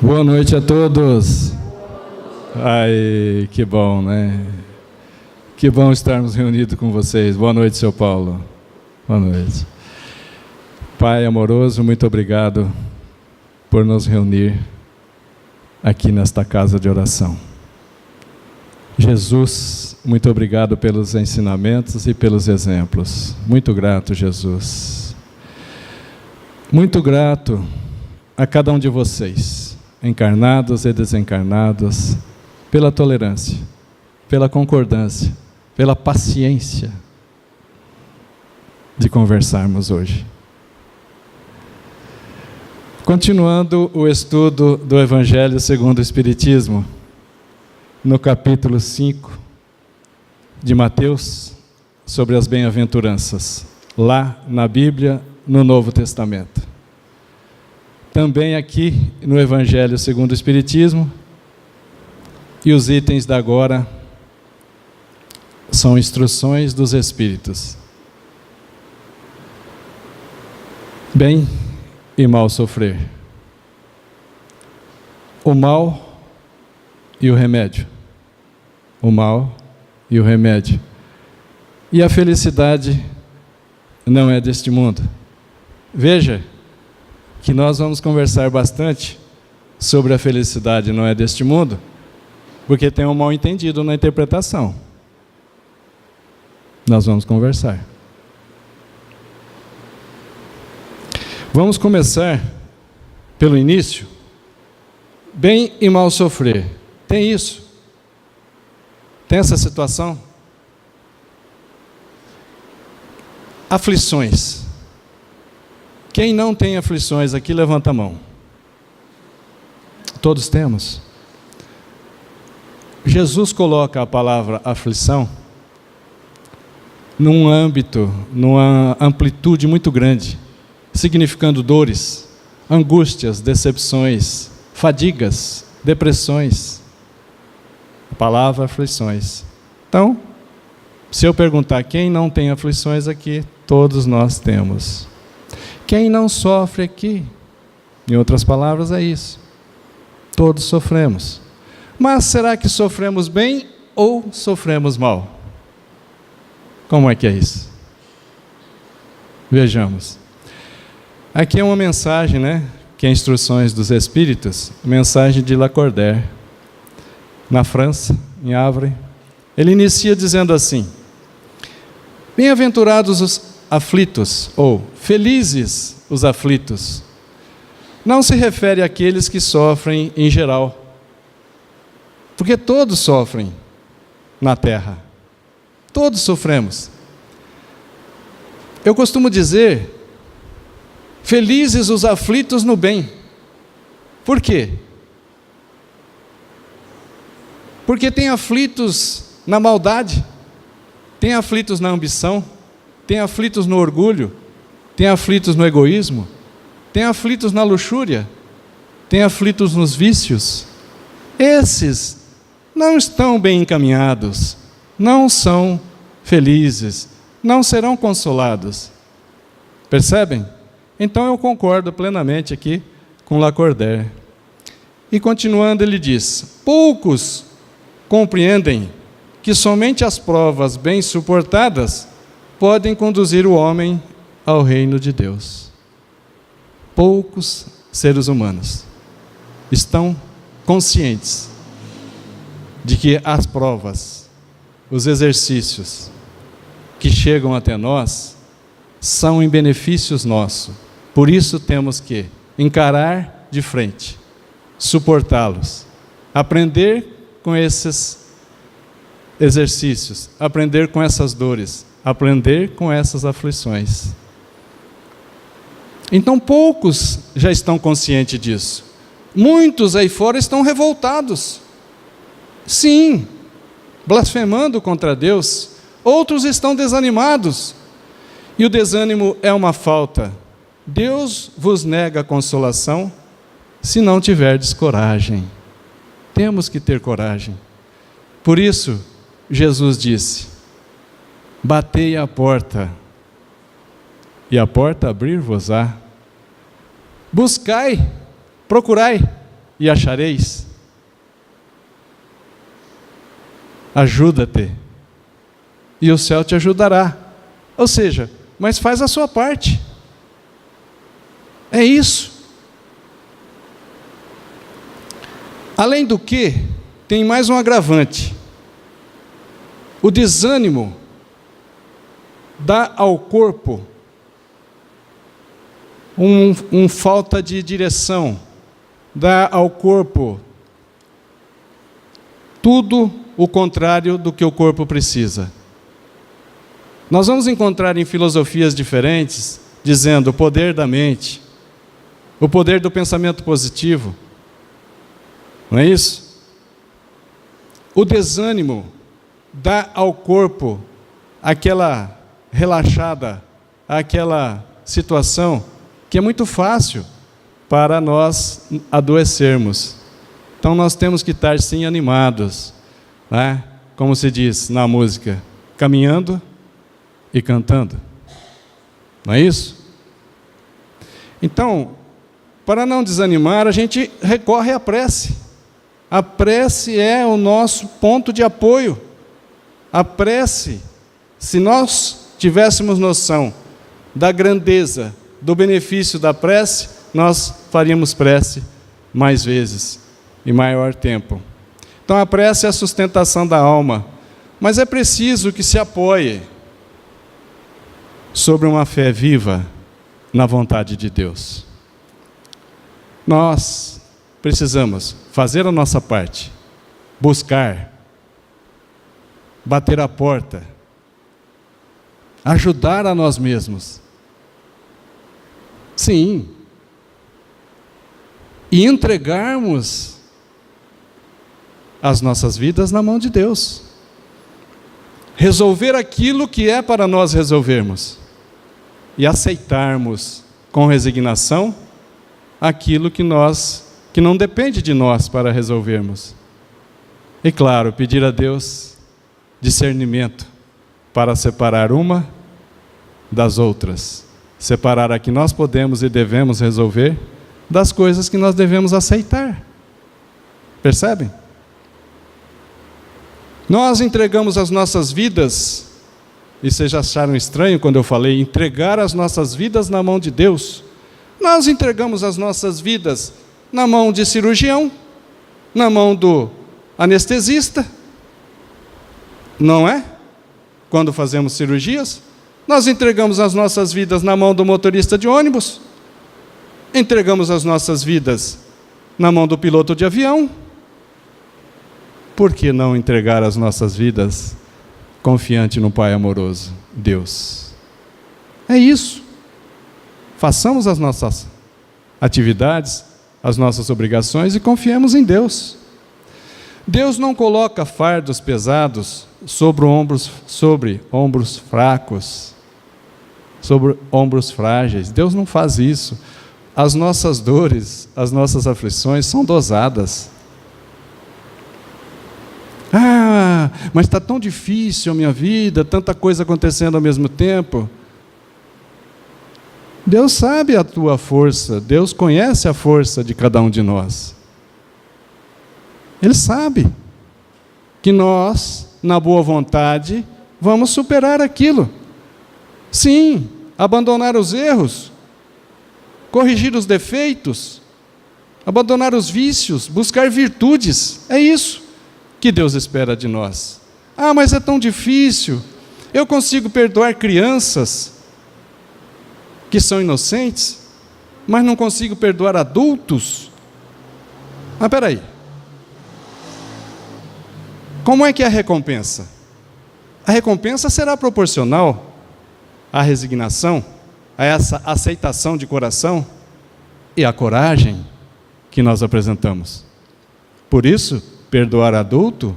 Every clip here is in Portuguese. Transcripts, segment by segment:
Boa noite a todos. Ai, que bom, né? Que bom estarmos reunidos com vocês. Boa noite, seu Paulo. Boa noite. Pai amoroso, muito obrigado por nos reunir aqui nesta casa de oração. Jesus, muito obrigado pelos ensinamentos e pelos exemplos. Muito grato, Jesus. Muito grato a cada um de vocês, encarnados e desencarnados, pela tolerância, pela concordância, pela paciência de conversarmos hoje. Continuando o estudo do Evangelho segundo o Espiritismo, no capítulo 5 de Mateus, sobre as bem-aventuranças, lá na Bíblia, no Novo Testamento. Também aqui no Evangelho segundo o Espiritismo, e os itens da agora são instruções dos Espíritos. Bem e mal sofrer. O mal e o remédio. O mal e o remédio. E a felicidade não é deste mundo. Veja que nós vamos conversar bastante sobre a felicidade não é deste mundo, porque tem um mal entendido na interpretação. Nós vamos conversar. Vamos começar pelo início. Bem e mal sofrer. Tem isso? Tem essa situação? Aflições. Quem não tem aflições aqui, levanta a mão. Todos temos. Jesus coloca a palavra aflição num âmbito, numa amplitude muito grande, significando dores, angústias, decepções, fadigas, depressões. A palavra aflições. Então, se eu perguntar quem não tem aflições aqui, todos nós temos. Quem não sofre aqui, em outras palavras, é isso. Todos sofremos. Mas será que sofremos bem ou sofremos mal? Como é que é isso? Vejamos. Aqui é uma mensagem, né? Que é Instruções dos Espíritos, mensagem de Lacordaire, na França, em Havre. Ele inicia dizendo assim: bem-aventurados os aflitos, ou felizes os aflitos. Não se refere àqueles que sofrem em geral, porque todos sofrem na terra. Todos sofremos. Eu costumo dizer, felizes os aflitos no bem. Por quê? Porque tem aflitos na maldade, tem aflitos na ambição, tem aflitos no orgulho, tem aflitos no egoísmo, tem aflitos na luxúria, tem aflitos nos vícios. Esses não estão bem encaminhados, não são felizes, não serão consolados. Percebem? Então eu concordo plenamente aqui com Lacordaire. E continuando ele diz: poucos compreendem que somente as provas bem suportadas podem conduzir o homem ao reino de Deus. Poucos seres humanos estão conscientes de que as provas, os exercícios que chegam até nós são em benefícios nossos. Por isso temos que encarar de frente, suportá-los, aprender com esses exercícios, aprender com essas dores, aprender com essas aflições. Então poucos já estão conscientes disso. Muitos aí fora estão revoltados. Sim, blasfemando contra Deus. Outros estão desanimados. E o desânimo é uma falta. Deus vos nega a consolação se não tiverdes coragem. Temos que ter coragem. Por isso, Jesus disse: batei à porta, e a porta abrir-vos-á. Buscai, procurai, e achareis. Ajuda-te, e o céu te ajudará. Ou seja, mas faz a sua parte. É isso. Além do que, tem mais um agravante. O desânimo dá ao corpo falta de direção, dá ao corpo tudo o contrário do que o corpo precisa. Nós vamos encontrar em filosofias diferentes, dizendo o poder da mente, o poder do pensamento positivo. Não é isso? O desânimo dá ao corpo aquela relaxada, aquela situação que é muito fácil para nós adoecermos. Então nós temos que estar sim animados, né? Como se diz na música, caminhando e cantando. Não é isso? Então, para não desanimar, a gente recorre à prece. A prece é o nosso ponto de apoio. A prece, se nós tivéssemos noção da grandeza, do benefício da prece, nós faríamos prece mais vezes e maior tempo. Então a prece é a sustentação da alma, mas é preciso que se apoie sobre uma fé viva na vontade de Deus. Nós precisamos fazer a nossa parte, buscar, bater a porta, ajudar a nós mesmos. Sim. E entregarmos as nossas vidas na mão de Deus. Resolver aquilo que é para nós resolvermos. E aceitarmos com resignação aquilo que não depende de nós para resolvermos. E claro, pedir a Deus discernimento para separar uma das outras. Separar a que nós podemos e devemos resolver das coisas que nós devemos aceitar. Percebem? Nós entregamos as nossas vidas, e vocês já acharam estranho quando eu falei entregar as nossas vidas na mão de Deus. Nós entregamos as nossas vidas na mão de cirurgião, na mão do anestesista, não é? Quando fazemos cirurgias, nós entregamos as nossas vidas na mão do motorista de ônibus, entregamos as nossas vidas na mão do piloto de avião. Por que não entregar as nossas vidas confiante no Pai amoroso, Deus? É isso. Façamos as nossas atividades, as nossas obrigações e confiemos em Deus. Deus não coloca fardos pesados sobre ombros fracos, sobre ombros frágeis. Deus não faz isso. As nossas dores, as nossas aflições são dosadas. Ah, mas está tão difícil a minha vida, tanta coisa acontecendo ao mesmo tempo. Deus sabe a tua força, Deus conhece a força de cada um de nós. Ele sabe que nós, na boa vontade, vamos superar aquilo. Sim, abandonar os erros, corrigir os defeitos, abandonar os vícios, buscar virtudes, é isso que Deus espera de nós. Ah, mas é tão difícil. Eu consigo perdoar crianças que são inocentes, mas não consigo perdoar adultos? Mas espera aí. Como é que é a recompensa? A recompensa será proporcional à resignação, a essa aceitação de coração e à coragem que nós apresentamos. Por isso, perdoar adulto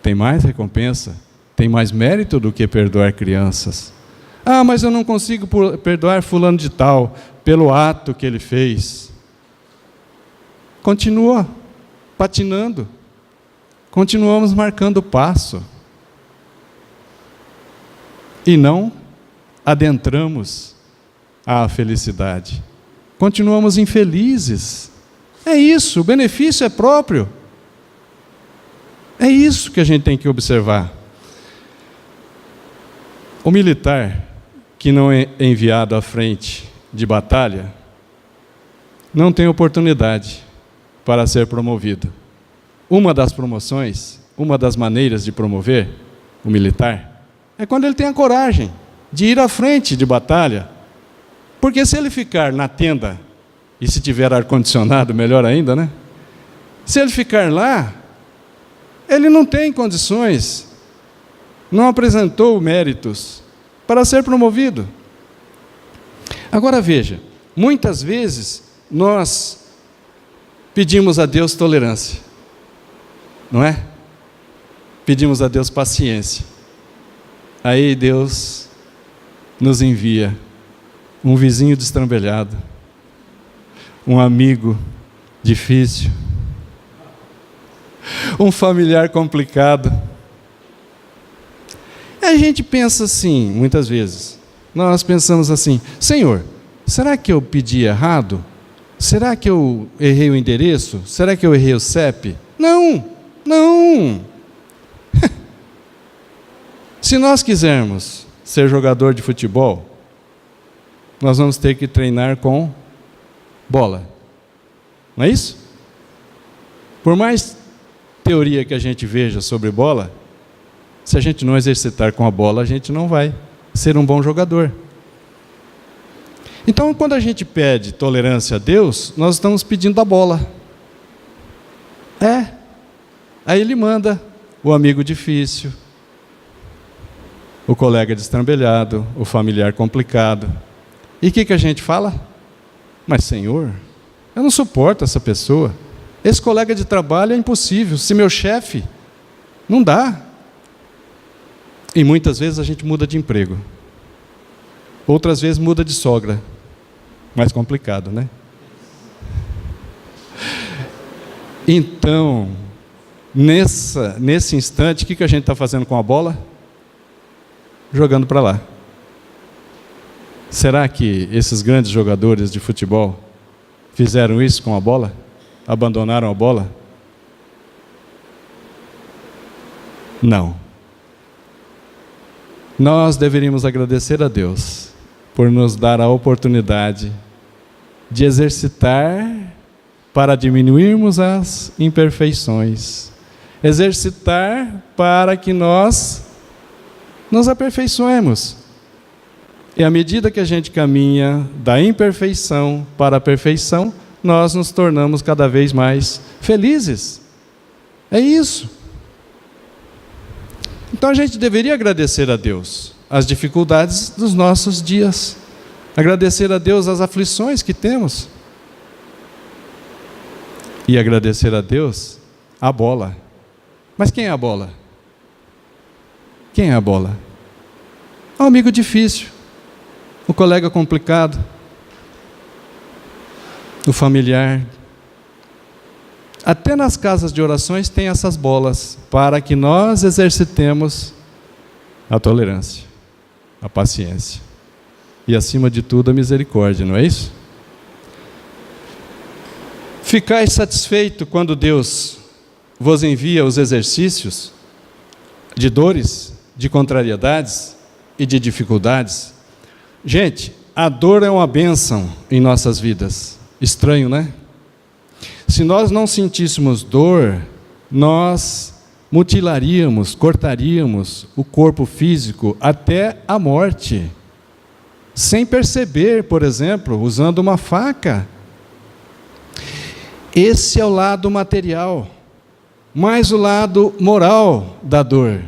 tem mais recompensa, tem mais mérito do que perdoar crianças. Ah, mas eu não consigo perdoar fulano de tal pelo ato que ele fez. Continua patinando. Continuamos marcando passo. E não adentramos à felicidade. Continuamos infelizes É isso, o benefício é próprio. É isso que a gente tem que observar. O militar que não é enviado à frente de batalha não tem oportunidade para ser promovido. Uma das promoções, uma das maneiras de promover o militar é quando ele tem a coragem de ir à frente de batalha. Porque se ele ficar na tenda, e se tiver ar-condicionado, melhor ainda, né? Se ele ficar lá, ele não tem condições, não apresentou méritos para ser promovido. Agora veja, muitas vezes nós pedimos a Deus tolerância, não é? Pedimos a Deus paciência. Aí Deus nos envia um vizinho destrambelhado, um amigo difícil, um familiar complicado. E a gente pensa assim, muitas vezes, nós pensamos assim: Senhor, será que eu pedi errado? Será que eu errei o endereço? Será que eu errei o CEP? Não, não. Se nós quisermos ser jogador de futebol, nós vamos ter que treinar com bola. Não é isso? Por mais teoria que a gente veja sobre bola, se a gente não exercitar com a bola, a gente não vai ser um bom jogador. Então, quando a gente pede tolerância a Deus, nós estamos pedindo a bola. Aí Ele manda o amigo difícil, o colega destrambelhado, o familiar complicado. E o que a gente fala? Mas, Senhor, eu não suporto essa pessoa. Esse colega de trabalho é impossível. Se meu chefe, não dá. E muitas vezes a gente muda de emprego. Outras vezes muda de sogra. Mais complicado, né? Então, nesse instante, o que a gente está fazendo com a bola? Jogando para lá. Será que esses grandes jogadores de futebol fizeram isso com a bola? Abandonaram a bola? Não. Nós deveríamos agradecer a Deus por nos dar a oportunidade de exercitar para diminuirmos as imperfeições. Exercitar para que nós nos aperfeiçoemos. E à medida que a gente caminha da imperfeição para a perfeição, nós nos tornamos cada vez mais felizes. É isso. Então a gente deveria agradecer a Deus as dificuldades dos nossos dias. Agradecer a Deus as aflições que temos. E agradecer a Deus a bola. Mas quem é a bola? Quem é a bola? É um amigo difícil, o colega complicado, o familiar. Até nas casas de orações tem essas bolas, para que nós exercitemos a tolerância, a paciência e, acima de tudo, a misericórdia, não é isso? Ficai satisfeito quando Deus vos envia os exercícios de dores, de contrariedades e de dificuldades. Gente, a dor é uma bênção em nossas vidas. Estranho, né? Se nós não sentíssemos dor, nós mutilaríamos, cortaríamos o corpo físico até a morte, sem perceber, por exemplo, usando uma faca. Esse é o lado material, mas o lado moral da dor.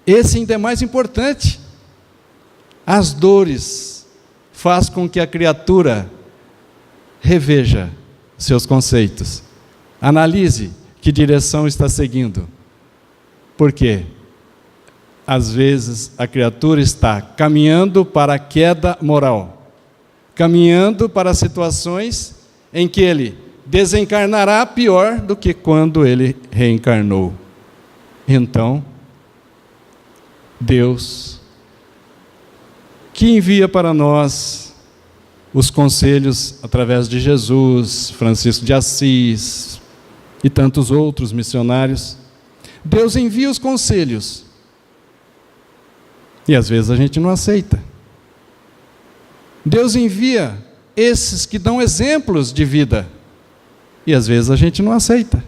Esse ainda é mais importante. As dores faz com que a criatura reveja seus conceitos. Analise que direção está seguindo. Por quê? Às vezes a criatura está caminhando para a queda moral, caminhando para situações em que ele desencarnará pior do que quando ele reencarnou. Então, Deus, que envia para nós os conselhos através de Jesus, Francisco de Assis e tantos outros missionários. Deus envia os conselhos e às vezes a gente não aceita. Deus envia esses que dão exemplos de vida e às vezes a gente não aceita.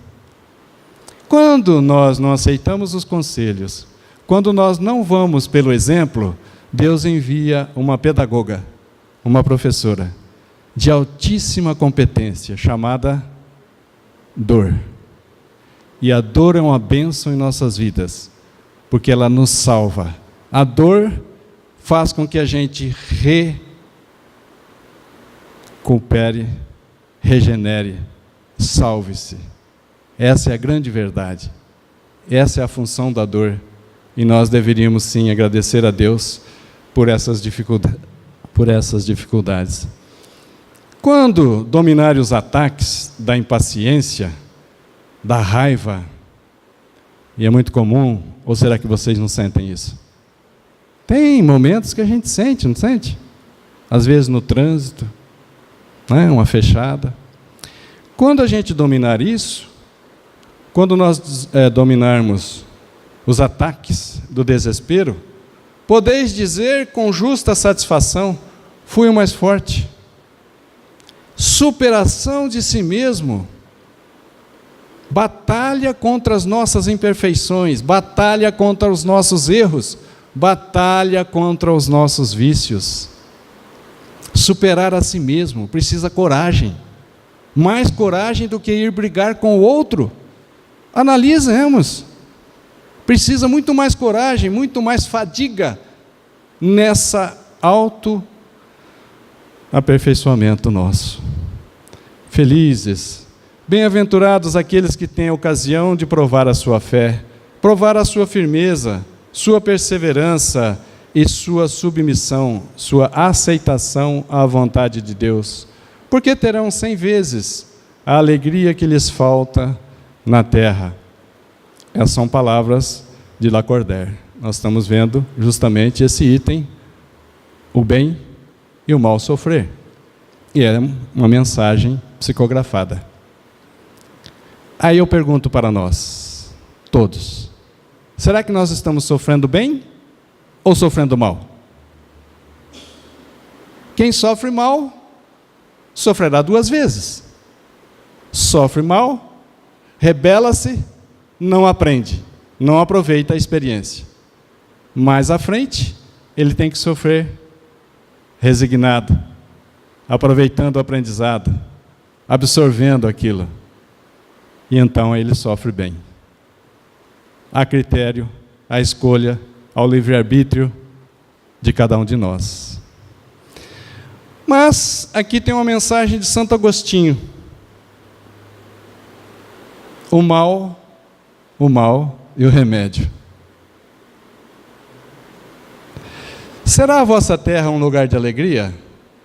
Quando nós não aceitamos os conselhos, quando nós não vamos pelo exemplo, Deus envia uma pedagoga, uma professora de altíssima competência, chamada dor. E a dor é uma bênção em nossas vidas, porque ela nos salva. A dor faz com que a gente recupere, regenere, salve-se. Essa é a grande verdade. Essa é a função da dor. E nós deveríamos sim agradecer a Deus por essas dificuldades. Quando dominarem os ataques da impaciência, da raiva, e é muito comum, ou será que vocês não sentem isso? Tem momentos que a gente sente, não sente? Às vezes no trânsito, né? Uma fechada. Quando a gente dominar isso, quando nós dominarmos os ataques do desespero, podeis dizer com justa satisfação: fui o mais forte. Superação de si mesmo, batalha contra as nossas imperfeições, batalha contra os nossos erros, batalha contra os nossos vícios. Superar a si mesmo precisa coragem, mais coragem do que ir brigar com o outro. Analisemos. Precisa muito mais coragem, muito mais fadiga nessa autoaperfeiçoamento nosso. Felizes, bem-aventurados aqueles que têm a ocasião de provar a sua fé, provar a sua firmeza, sua perseverança e sua submissão, sua aceitação à vontade de Deus, porque terão 100 vezes a alegria que lhes falta na terra. Essas são palavras de Lacordaire. Nós estamos vendo justamente esse item, o bem e o mal sofrer. E é uma mensagem psicografada. Aí eu pergunto para nós, todos, será que nós estamos sofrendo bem ou sofrendo mal? Quem sofre mal, sofrerá 2 vezes. Sofre mal, rebela-se, não aprende, não aproveita a experiência. Mais à frente, ele tem que sofrer resignado, aproveitando o aprendizado, absorvendo aquilo. E então ele sofre bem. A critério, a escolha, ao livre-arbítrio de cada um de nós. Mas aqui tem uma mensagem de Santo Agostinho. O mal e o remédio. Será a vossa terra um lugar de alegria?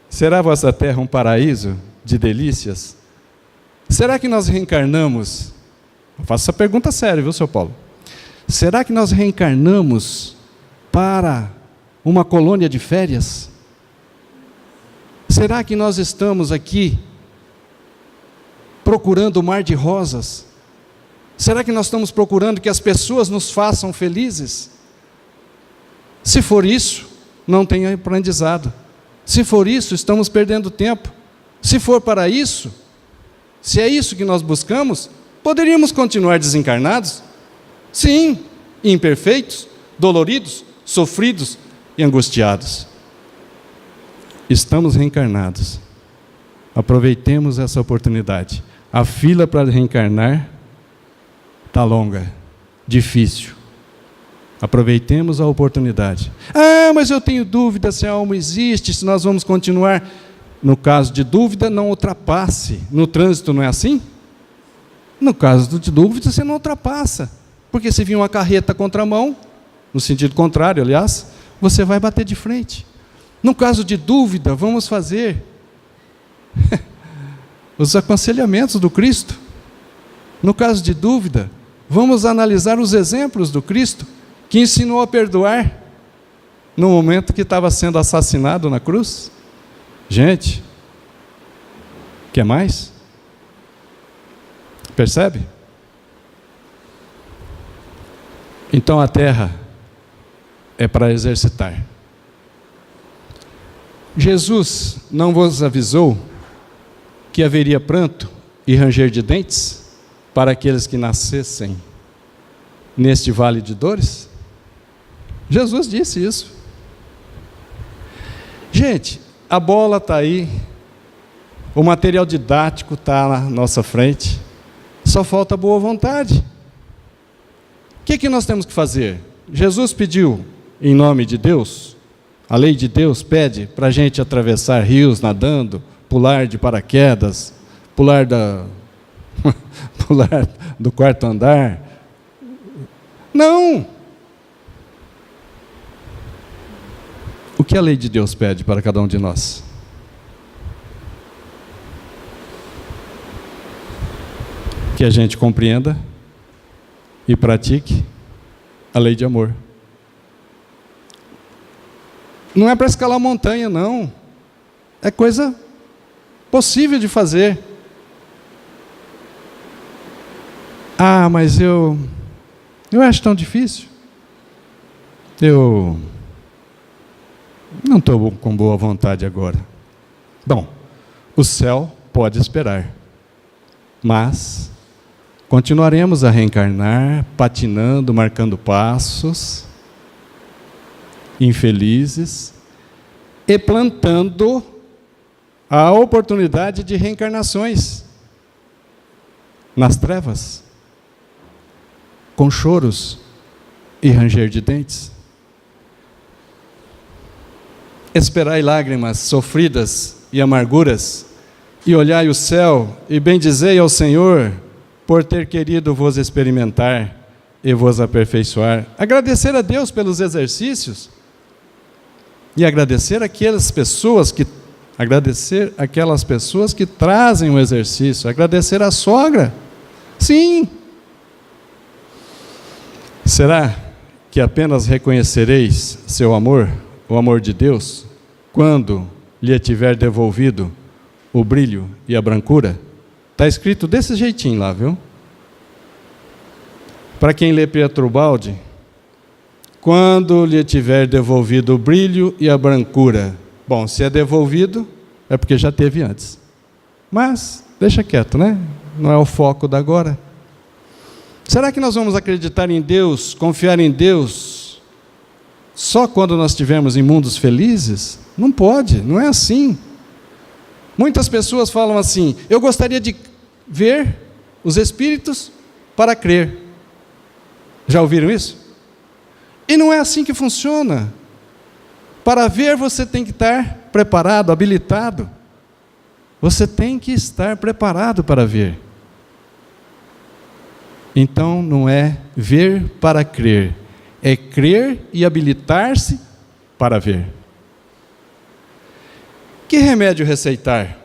Será a vossa terra um paraíso de delícias? Será que nós reencarnamos? Eu faço essa pergunta séria, viu, seu Paulo? Será que nós reencarnamos para uma colônia de férias? Será que nós estamos aqui procurando o mar de rosas? Será que nós estamos procurando que as pessoas nos façam felizes? Se for isso, não tem aprendizado. Se for isso, estamos perdendo tempo. Se for para isso, se é isso que nós buscamos, poderíamos continuar desencarnados? Sim, imperfeitos, doloridos, sofridos e angustiados. Estamos reencarnados. Aproveitemos essa oportunidade. A fila para reencarnar está longa, difícil. Aproveitemos a oportunidade. Mas eu tenho dúvida se a alma existe, se nós vamos continuar. No caso de dúvida, não ultrapasse. No trânsito não é assim? No caso de dúvida, você não ultrapassa. Porque se vir uma carreta contramão, no sentido contrário, aliás, você vai bater de frente. No caso de dúvida, vamos fazer os aconselhamentos do Cristo. No caso de dúvida, vamos analisar os exemplos do Cristo, que ensinou a perdoar no momento que estava sendo assassinado na cruz. Gente, Quer mais? Percebe? Então a terra é para exercitar. Jesus não vos avisou que haveria pranto e ranger de dentes para aqueles que nascessem neste vale de dores? Jesus disse isso. Gente, a bola está aí, o material didático está na nossa frente, só falta boa vontade. O que nós temos que fazer? Jesus pediu em nome de Deus, a lei de Deus pede para a gente atravessar rios nadando, pular de paraquedas, pular do quarto andar. Não! O que a lei de Deus pede para cada um de nós? Que a gente compreenda e pratique a lei de amor. Não é para escalar montanha, não. É coisa possível de fazer. Ah, mas eu acho tão difícil. Eu não estou com boa vontade agora. Bom, o céu pode esperar, mas continuaremos a reencarnar, patinando, marcando passos, infelizes, e plantando a oportunidade de reencarnações nas trevas, com choros e ranger de dentes. Esperai lágrimas sofridas e amarguras, e olhai o céu, e bendizei ao Senhor, por ter querido vos experimentar e vos aperfeiçoar. Agradecer a Deus pelos exercícios, e agradecer aquelas pessoas que trazem o exercício, agradecer a sogra. Sim. Será que apenas reconhecereis seu amor, o amor de Deus, quando lhe tiver devolvido o brilho e a brancura? Está escrito desse jeitinho lá, viu? Para quem lê Pietro Baldi, quando lhe tiver devolvido o brilho e a brancura. Bom, se é devolvido, é porque já teve antes. Mas, deixa quieto, né? Não é o foco da agora. Será que nós vamos acreditar em Deus, confiar em Deus, só quando nós estivermos em mundos felizes? Não pode, não é assim. Muitas pessoas falam assim: eu gostaria de ver os espíritos para crer. Já ouviram isso? E não é assim que funciona. Para ver, você tem que estar preparado, habilitado. Você tem que estar preparado para ver. Então, não é ver para crer, é crer e habilitar-se para ver. Que remédio receitar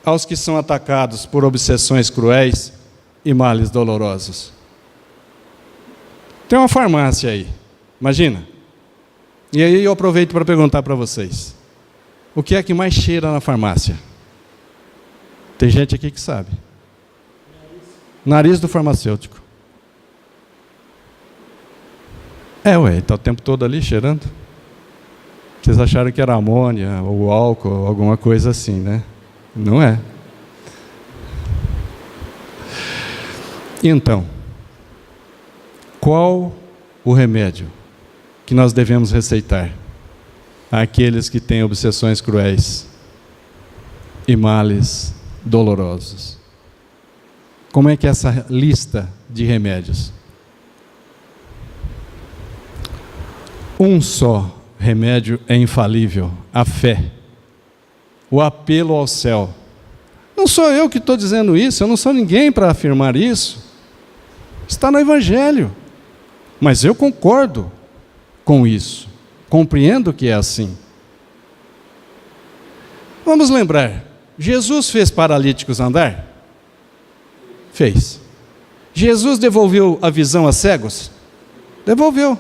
aos que são atacados por obsessões cruéis e males dolorosos? Tem uma farmácia aí, imagina. E aí eu aproveito para perguntar para vocês: o que é que mais cheira na farmácia? Tem gente aqui que sabe. Nariz do farmacêutico. Está o tempo todo ali cheirando. Vocês acharam que era amônia, ou álcool, ou alguma coisa assim, né? Não é. Então, qual o remédio que nós devemos receitar àqueles que têm obsessões cruéis e males dolorosos? Como é que é essa lista de remédios? Um só remédio é infalível: a fé, o apelo ao céu. Não sou eu que estou dizendo isso, eu não sou ninguém para afirmar isso. Está no Evangelho. Mas eu concordo com isso, compreendo que é assim. Vamos lembrar, Jesus fez paralíticos andar? Fez. Jesus devolveu a visão a cegos? Devolveu.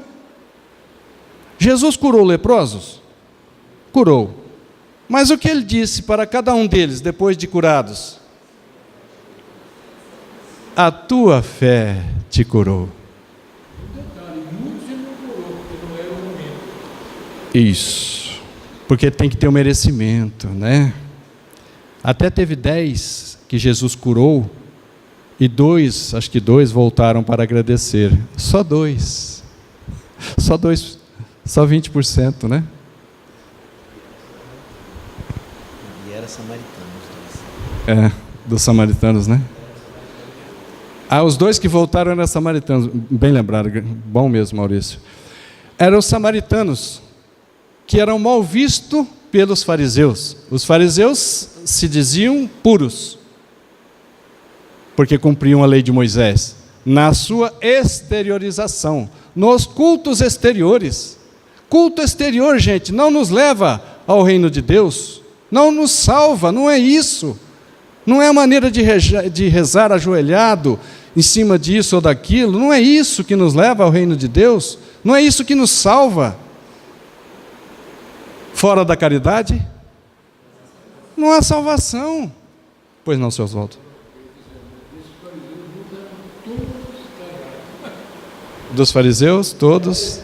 Jesus curou leprosos? Curou. Mas o que ele disse para cada um deles, depois de curados? A tua fé te curou. Isso, porque tem que ter um merecimento, né? Até teve 10 que Jesus curou, e 2, acho que 2 voltaram para agradecer. Só 2, só 20%, né? E era samaritano. Dos samaritanos, né? Os 2 que voltaram eram samaritanos, bem lembrado, bom mesmo, Maurício. Eram os samaritanos, que eram mal vistos pelos fariseus. Os fariseus se diziam puros, porque cumpriam a lei de Moisés, na sua exteriorização, nos cultos exteriores. Culto exterior, gente, não nos leva ao reino de Deus, não nos salva, não é isso. Não é a maneira de rezar ajoelhado em cima disso ou daquilo, não é isso que nos leva ao reino de Deus, não é isso que nos salva. Fora da caridade, não há salvação. Pois não, seu Oswaldo? Dos fariseus, todos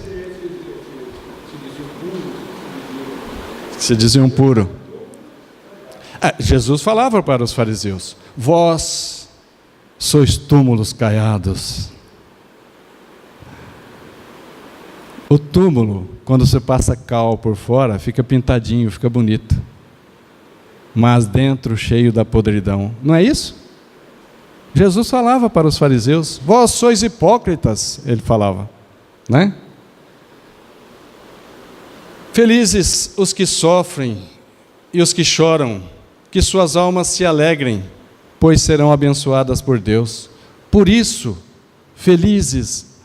se diziam puro. Jesus falava para os fariseus: vós sois túmulos caiados. O túmulo, quando você passa cal por fora, fica pintadinho, fica bonito, mas dentro cheio da podridão. Não é isso? Jesus falava para os fariseus: vós sois hipócritas, ele falava, né? Felizes os que sofrem e os que choram, que suas almas se alegrem, pois serão abençoadas por Deus. Por isso, felizes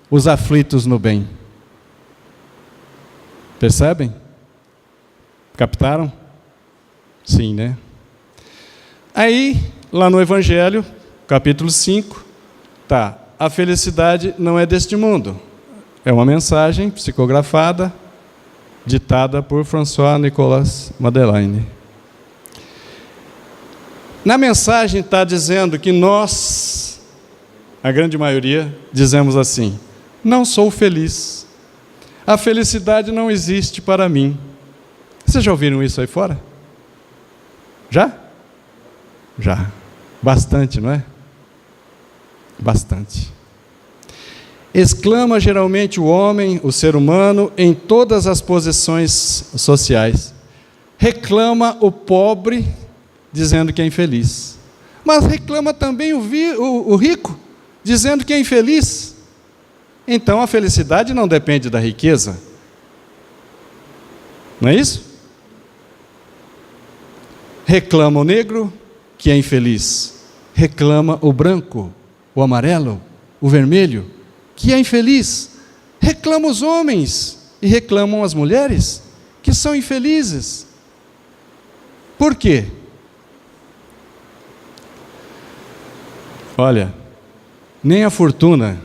os aflitos no bem. Percebem? Captaram? Sim, né? Aí, lá no Evangelho, capítulo 5, a felicidade não é deste mundo. É uma mensagem psicografada, ditada por François-Nicolas Madeleine. Na mensagem está dizendo que nós, a grande maioria, dizemos assim: não sou feliz. A felicidade não existe para mim. Vocês já ouviram isso aí fora? Já? Já. Bastante, não é? Bastante. Exclama geralmente o homem, o ser humano, em todas as posições sociais. Reclama o pobre, dizendo que é infeliz. Mas reclama também o rico, dizendo que é infeliz. Então a felicidade não depende da riqueza. Não é isso? Reclama o negro, que é infeliz. Reclama o branco, o amarelo, o vermelho, que é infeliz. Reclama os homens e reclamam as mulheres, que são infelizes. Por quê? Olha, nem a fortuna,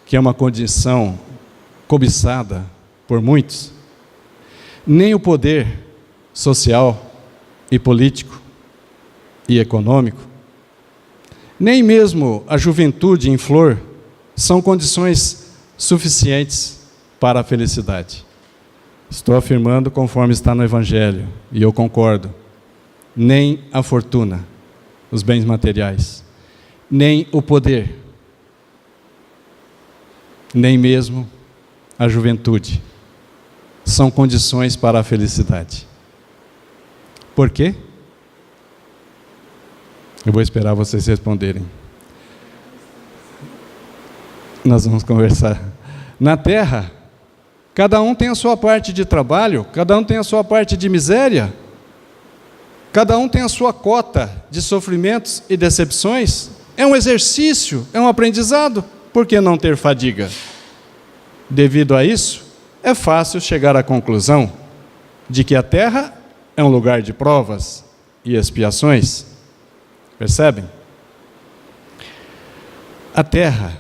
que é uma condição cobiçada por muitos, nem o poder social e político e econômico, nem mesmo a juventude em flor são condições suficientes para a felicidade. Estou afirmando conforme está no Evangelho, e eu concordo. Nem a fortuna, os bens materiais, nem o poder, nem mesmo a juventude são condições para a felicidade. Por quê? Eu vou esperar vocês responderem. Nós vamos conversar. Na terra, cada um tem a sua parte de trabalho, cada um tem a sua parte de miséria, cada um tem a sua cota de sofrimentos e decepções. É um exercício, é um aprendizado. Por que não ter fadiga? Devido a isso, é fácil chegar à conclusão de que a terra é um lugar de provas e expiações. Percebem? A terra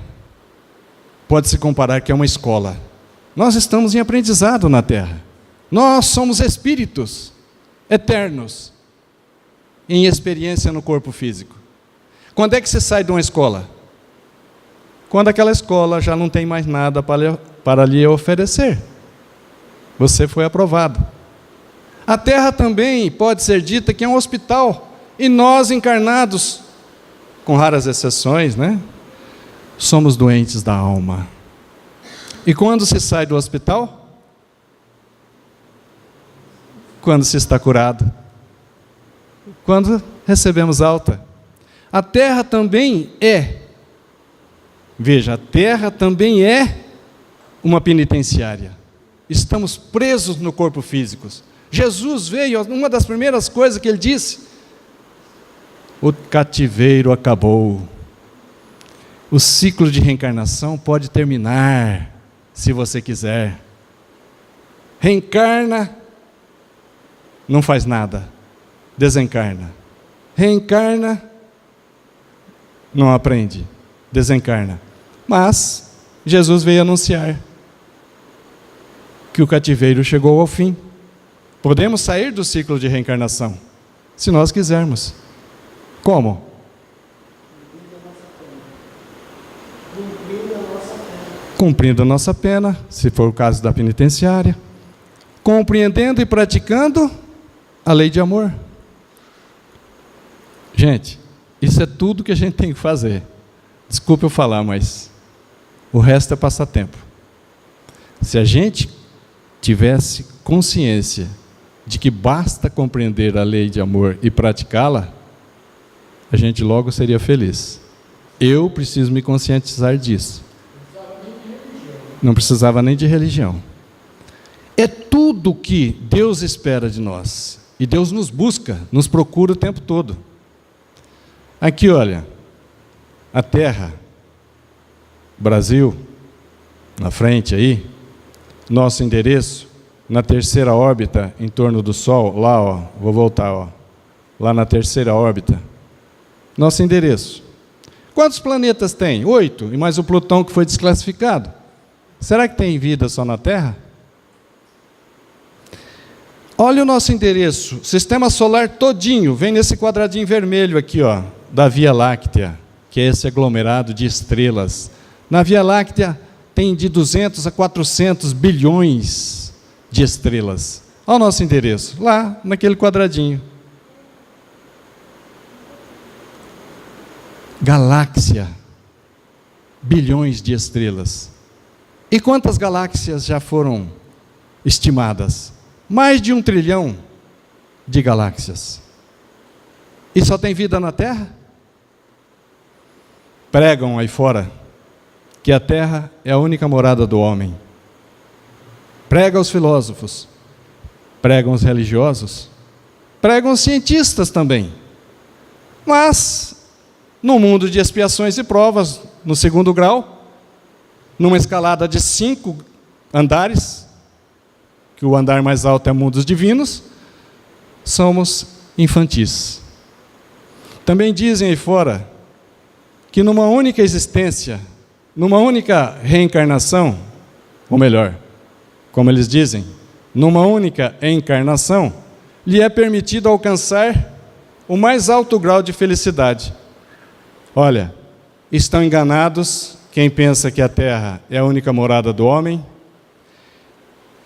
pode se comparar que é uma escola. Nós estamos em aprendizado na terra. Nós somos espíritos. eternos em experiência no corpo físico. Quando é que você sai de uma escola? Quando aquela escola já não tem mais nada para lhe oferecer. Você foi aprovado. A Terra também pode ser dita que é um hospital, e nós encarnados, com raras exceções, né? Somos doentes da alma. E quando se sai do hospital? Quando se está curado. Quando recebemos alta. A Terra também veja, a Terra também é uma penitenciária. Estamos presos no corpo físico. Jesus veio, uma das primeiras coisas que ele disse: o cativeiro acabou. O ciclo de reencarnação pode terminar, se você quiser. Reencarna, não faz nada, desencarna. Reencarna, não aprende, desencarna. Mas Jesus veio anunciar que o cativeiro chegou ao fim. Podemos sair do ciclo de reencarnação, se nós quisermos. Como? Cumprindo a nossa pena, se for o caso da penitenciária. Compreendendo e praticando a lei de amor. Gente, isso é tudo que a gente tem que fazer. Desculpe eu falar, mas o resto é passatempo. Se a gente tivesse consciência de que basta compreender a lei de amor e praticá-la, a gente logo seria feliz. Eu preciso me conscientizar disso. Não precisava nem de religião. É tudo que Deus espera de nós. E Deus nos busca, nos procura o tempo todo. Aqui, olha, a Terra, Brasil, na frente aí, nosso endereço, na terceira órbita em torno do Sol, lá, ó, vou voltar, ó, lá na terceira órbita, nosso endereço. Quantos planetas tem? 8, e mais o Plutão que foi desclassificado. Será que tem vida só na Terra? Olha o nosso endereço, sistema solar todinho, vem nesse quadradinho vermelho aqui, ó, da Via Láctea, que é esse aglomerado de estrelas. Na Via Láctea tem de 200 a 400 bilhões de estrelas. Olha o nosso endereço, lá naquele quadradinho. Galáxia, bilhões de estrelas. E quantas galáxias já foram estimadas? Mais de 1 trilhão de galáxias. E só tem vida na Terra? Pregam aí fora que a Terra é a única morada do homem. Pregam os filósofos, pregam os religiosos, pregam os cientistas também. Mas, no mundo de expiações e provas, no 2º grau, numa escalada de 5 andares, que o andar mais alto é mundos divinos, somos infantis. Também dizem aí fora que numa única existência, numa única reencarnação, ou melhor, como eles dizem, numa única encarnação, lhe é permitido alcançar o mais alto grau de felicidade. Olha, estão enganados quem pensa que a Terra é a única morada do homem,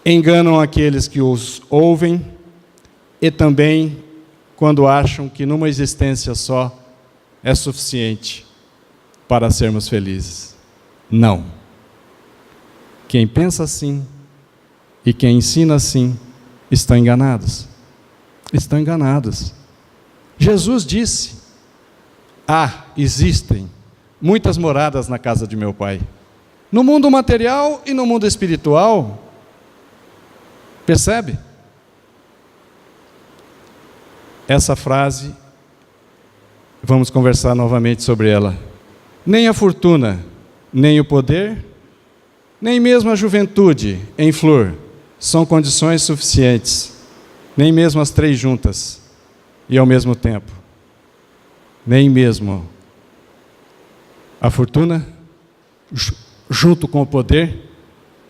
enganam aqueles que os ouvem e também quando acham que numa existência só é suficiente para sermos felizes. Não. Quem pensa assim e quem ensina assim estão enganados. Estão enganados. Jesus disse: existem muitas moradas na casa de meu Pai. No mundo material e no mundo espiritual. Percebe? Essa frase, vamos conversar novamente sobre ela. Nem a fortuna, nem o poder, nem mesmo a juventude em flor são condições suficientes, nem mesmo as 3 juntas e ao mesmo tempo. Nem mesmo a fortuna junto com o poder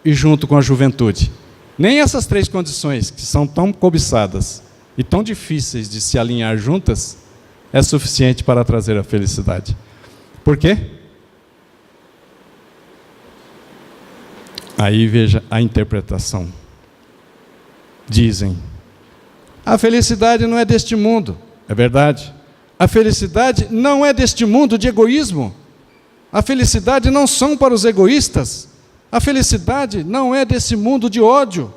e junto com a juventude. Nem essas 3 condições que são tão cobiçadas e tão difíceis de se alinhar juntas, é suficiente para trazer a felicidade. Por quê? Aí veja a interpretação. Dizem, a felicidade não é deste mundo. É verdade. A felicidade não é deste mundo de egoísmo. A felicidade não são para os egoístas. A felicidade não é desse mundo de ódio,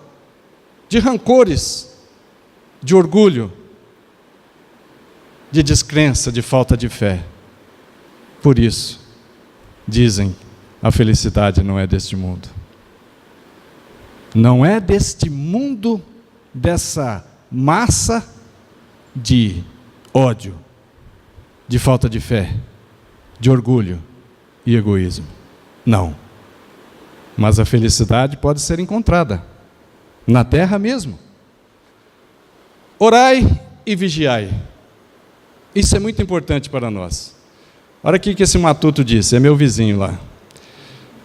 de rancores, de orgulho, de descrença, de falta de fé. Por isso, dizem, a felicidade não é deste mundo. Não é deste mundo, dessa massa de ódio, de falta de fé, de orgulho e egoísmo. Não. Mas a felicidade pode ser encontrada na terra mesmo. Orai e vigiai. Isso é muito importante para nós. Olha aqui que esse matuto disse, é meu vizinho lá.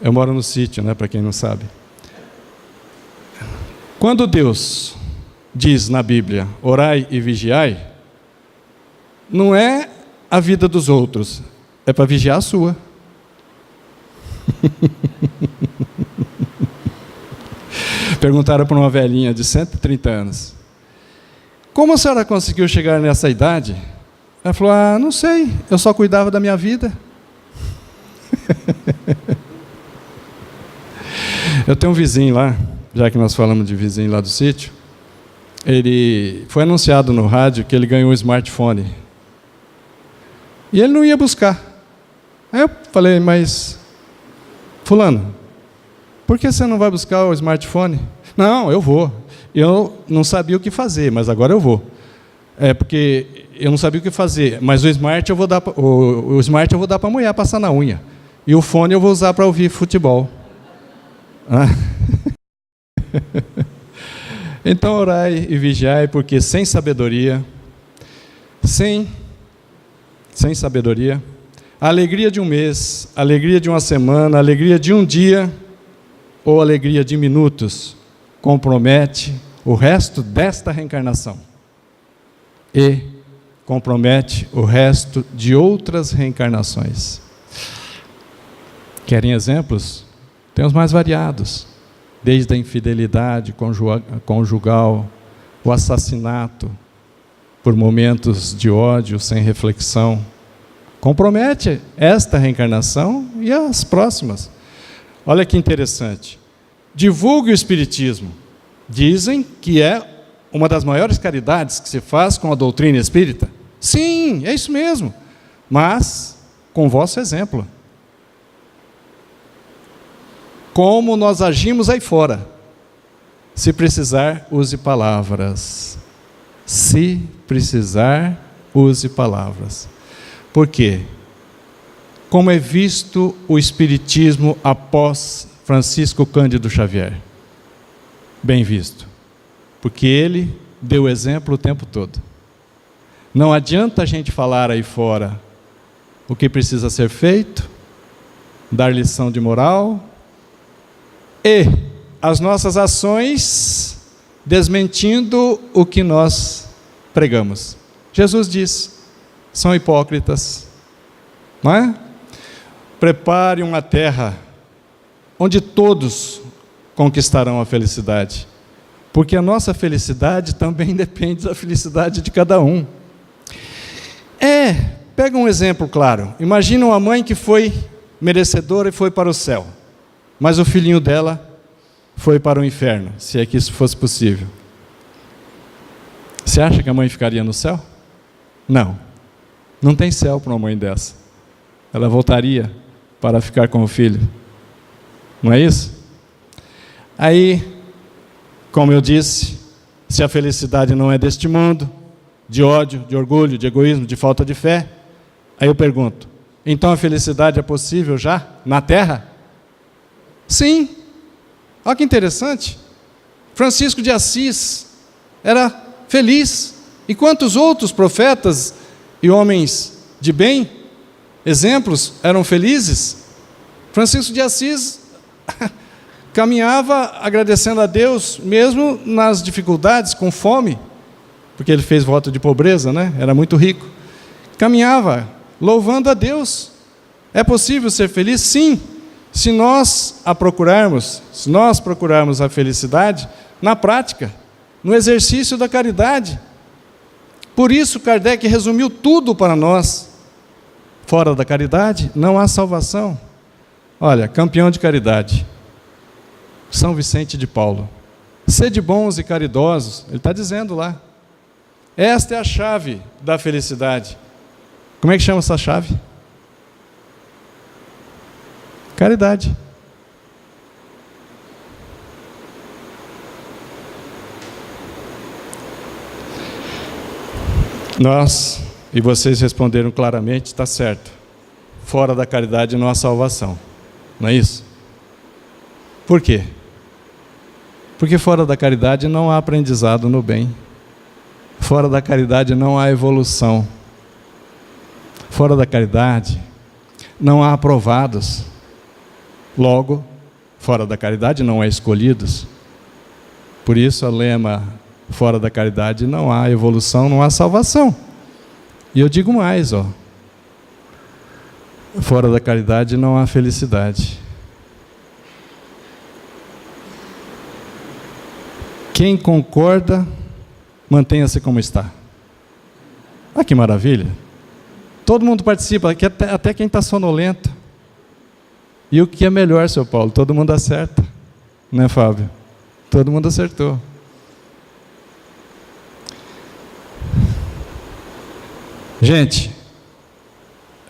Eu moro no sítio, né, para quem não sabe. Quando Deus diz na Bíblia, orai e vigiai, não é a vida dos outros, é para vigiar a sua. Perguntaram para uma velhinha de 130 anos, como a senhora conseguiu chegar nessa idade? Ela falou, não sei, eu só cuidava da minha vida. Eu tenho um vizinho lá, já que nós falamos de vizinho lá do sítio, ele foi anunciado no rádio que ele ganhou um smartphone. E ele não ia buscar. Aí eu falei, mas fulano, por que você não vai buscar o smartphone? Não, eu vou. Eu não sabia o que fazer, mas agora eu vou. É porque eu não sabia o que fazer, mas o smart eu vou dar para a mulher passar na unha. E o fone eu vou usar para ouvir futebol. Então orai e vigiai, porque sem sabedoria, sem sabedoria, a alegria de um mês, a alegria de uma semana, a alegria de um dia, ou a alegria de minutos, compromete o resto desta reencarnação. E compromete o resto de outras reencarnações. Querem exemplos? Tem os mais variados, desde a infidelidade conjugal, o assassinato por momentos de ódio sem reflexão. Compromete esta reencarnação e as próximas. Olha que interessante. Divulgue o Espiritismo. Dizem que é uma das maiores caridades que se faz com a doutrina espírita. Sim, é isso mesmo. Mas com o vosso exemplo. Como nós agimos aí fora. Se precisar, use palavras. Se precisar, use palavras. Por quê? Como é visto o Espiritismo após Francisco Cândido Xavier? Bem visto. Porque ele deu exemplo o tempo todo. Não adianta a gente falar aí fora o que precisa ser feito, dar lição de moral, e as nossas ações desmentindo o que nós pregamos. Jesus diz, são hipócritas, não é? Prepare uma terra onde todos conquistarão a felicidade, porque a nossa felicidade também depende da felicidade de cada um. Pega um exemplo claro, imagina uma mãe que foi merecedora e foi para o céu, mas o filhinho dela foi para o inferno, se é que isso fosse possível. Você acha que a mãe ficaria no céu? Não, não tem céu para uma mãe dessa. Ela voltaria para ficar com o filho, não é isso? Aí, como eu disse, se a felicidade não é deste mundo, de ódio, de orgulho, de egoísmo, de falta de fé, aí eu pergunto, então a felicidade é possível já na Terra? Sim. Olha que interessante. Francisco de Assis era feliz. E quantos outros profetas e homens de bem, exemplos, eram felizes? Francisco de Assis caminhava agradecendo a Deus, mesmo nas dificuldades, com fome. porque ele fez voto de pobreza, né? Era muito rico. Caminhava louvando a Deus. É possível ser feliz? Sim, se nós a procurarmos, se nós procurarmos a felicidade na prática, no exercício da caridade. Por isso Kardec resumiu tudo para nós. Fora da caridade não há salvação. Olha, campeão de caridade, São Vicente de Paulo. Sede bons e caridosos, ele está dizendo lá. Esta é a chave da felicidade. Como é que chama essa chave? Caridade. Nós, e vocês responderam claramente, está certo. Fora da caridade não há salvação. Não é isso? Por quê? Porque fora da caridade não há aprendizado no bem. Fora da caridade não há evolução. Fora da caridade não há aprovados. Logo, fora da caridade não há escolhidos. Por isso o lema, fora da caridade não há evolução, não há salvação. E eu digo mais, fora da caridade não há felicidade. Quem concorda, mantenha-se como está. Ah, que maravilha! Todo mundo participa, até quem está sonolento. E o que é melhor, seu Paulo? Todo mundo acerta, né, Fábio? Todo mundo acertou. Gente,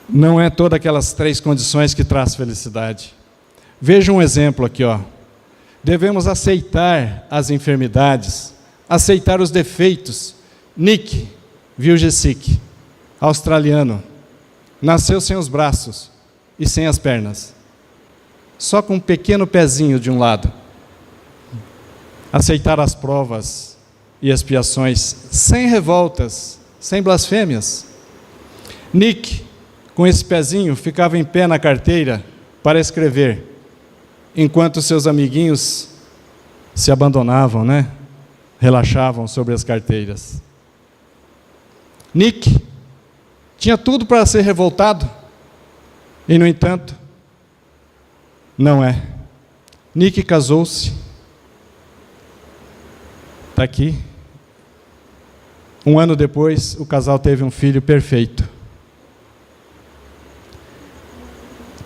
não é todas aquelas 3 condições que traz felicidade. Veja um exemplo aqui, Devemos aceitar as enfermidades, aceitar os defeitos. Nick Vujicic, australiano, nasceu sem os braços e sem as pernas, só com um pequeno pezinho de um lado. Aceitar as provas e expiações, sem revoltas, sem blasfêmias. Nick, com esse pezinho, ficava em pé na carteira para escrever, enquanto seus amiguinhos se abandonavam, relaxavam sobre as carteiras. Nick tinha tudo para ser revoltado, e no entanto, não é. Nick casou-se, está aqui. Um ano depois, o casal teve um filho perfeito.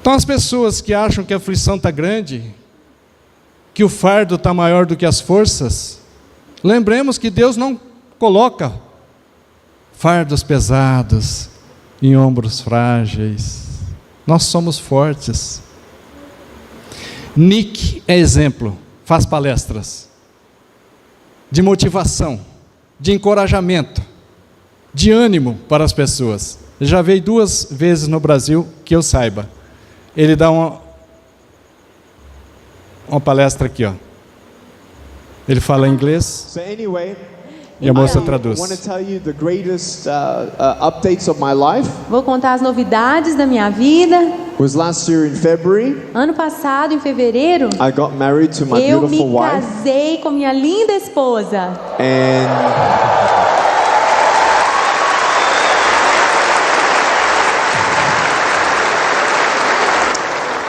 Então, as pessoas que acham que a aflição está grande, que o fardo está maior do que as forças, lembremos que Deus não coloca fardos pesados em ombros frágeis. Nós somos fortes. Nick é exemplo, faz palestras de motivação, de encorajamento, de ânimo para as pessoas. Ele já veio 2 vezes no Brasil, que eu saiba. Ele dá uma palestra aqui, Ele fala inglês. So anyway, e a moça traduz. Vou contar as novidades da minha vida. Was last year in February. Ano passado, em fevereiro, I got married to my eu beautiful me casei com minha linda esposa.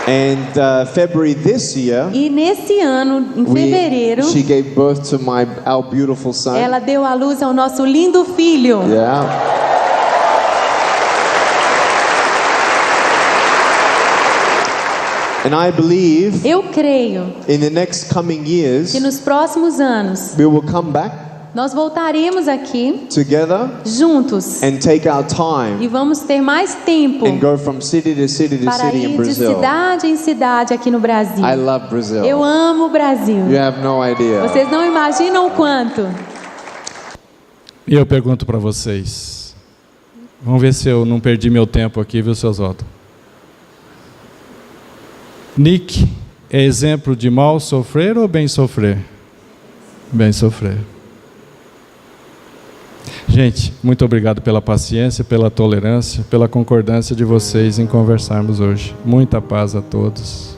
And February this year, e nesse ano, em fevereiro, she gave birth to our beautiful son. Ela deu à luz ao nosso lindo filho. Yeah. And I believe, eu creio, in the next coming years, que nos próximos anos, we will come back. Nós voltaremos aqui together juntos and take our time e vamos ter mais tempo and go from city to city to para city ir in de Brazil. cidade em cidade aqui no Brasil. I love Brazil. Eu amo o Brasil. You have no idea. Vocês não imaginam o quanto. E eu pergunto para vocês, vamos ver se eu não perdi meu tempo aqui, viu, seu Oswaldo? Nick é exemplo de mal sofrer ou bem sofrer? Bem sofrer. Gente, muito obrigado pela paciência, pela tolerância, pela concordância de vocês em conversarmos hoje. Muita paz a todos.